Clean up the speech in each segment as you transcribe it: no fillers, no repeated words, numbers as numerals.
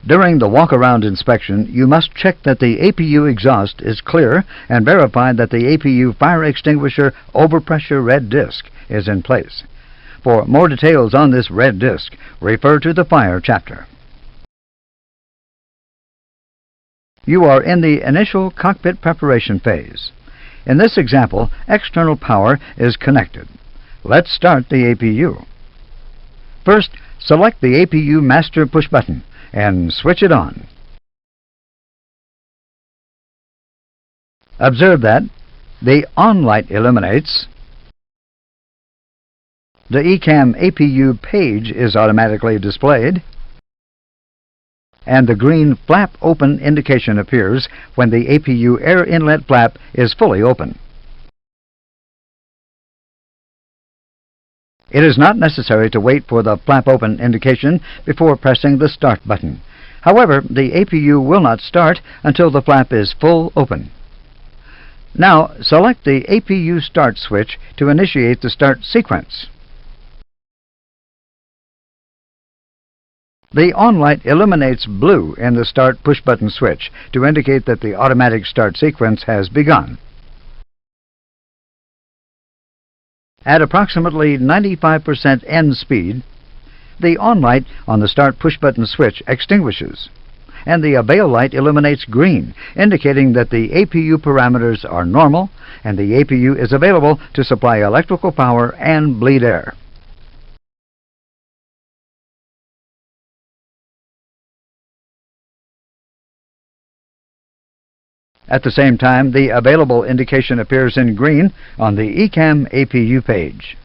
During the walk-around inspection, you must check that the APU exhaust is clear and verify that the APU fire extinguisher overpressure red disc is in place. For more details on this red disc, refer to the Fire chapter. You are in the initial cockpit preparation phase. In this example, external power is connected. Let's start the APU. First, select the APU master push button and switch it on. Observe that the on light illuminates, the ECAM APU page is automatically displayed, and the green flap open indication appears when the APU air inlet flap is fully open. It is not necessary to wait for the flap open indication before pressing the start button. However, the APU will not start until the flap is full open. Now, select the APU start switch to initiate the start sequence. The on light illuminates blue in the start push button switch to indicate that the automatic start sequence has begun. At approximately 95% end speed, the on light on the start push button switch extinguishes, and the avail light illuminates green, indicating that the APU parameters are normal and the APU is available to supply electrical power and bleed air. At the same time, the available indication appears in green on the ECAM APU page,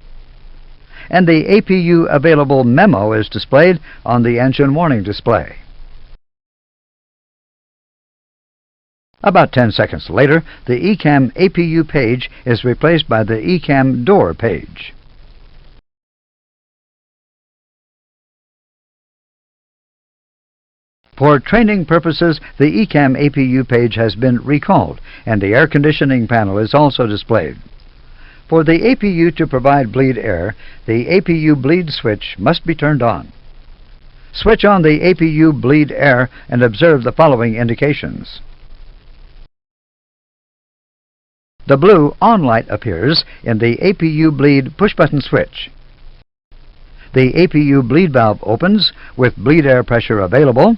and the APU available memo is displayed on the engine warning display. About 10 seconds later, the ECAM APU page is replaced by the ECAM door page. For training purposes, the ECAM APU page has been recalled, and the air conditioning panel is also displayed. For the APU to provide bleed air, the APU bleed switch must be turned on. Switch on the APU bleed air and observe the following indications. The blue on light appears in the APU bleed push button switch. The APU bleed valve opens with bleed air pressure available,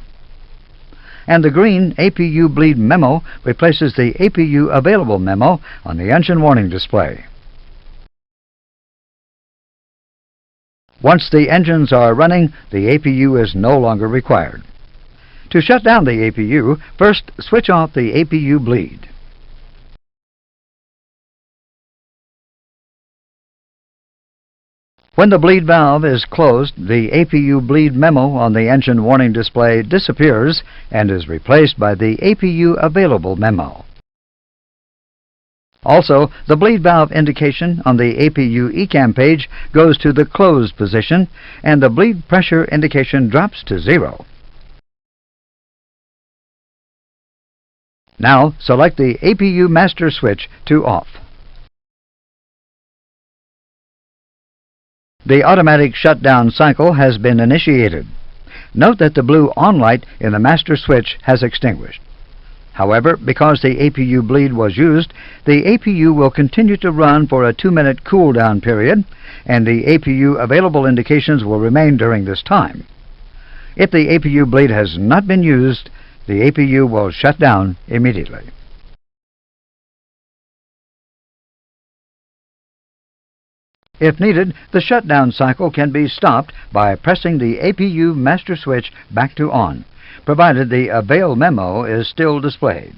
and the green APU bleed memo replaces the APU available memo on the engine warning display. Once the engines are running, the APU is no longer required. To shut down the APU, first switch off the APU bleed. When the bleed valve is closed, the APU bleed memo on the engine warning display disappears and is replaced by the APU available memo. Also, the bleed valve indication on the APU ECAM page goes to the closed position, and the bleed pressure indication drops to 0. Now, select the APU master switch to off. The automatic shutdown cycle has been initiated. Note that the blue on light in the master switch has extinguished. However, because the APU bleed was used, the APU will continue to run for a 2-minute cool-down period, and the APU available indications will remain during this time. If the APU bleed has not been used, the APU will shut down immediately. If needed, the shutdown cycle can be stopped by pressing the APU master switch back to on, provided the avail memo is still displayed.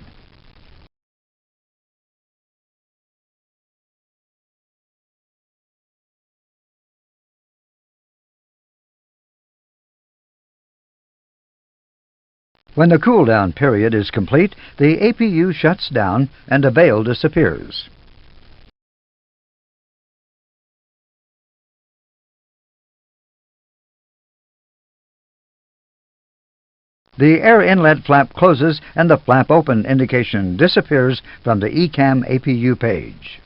When the cool-down period is complete, the APU shuts down and avail disappears. The air inlet flap closes and the flap open indication disappears from the ECAM APU page.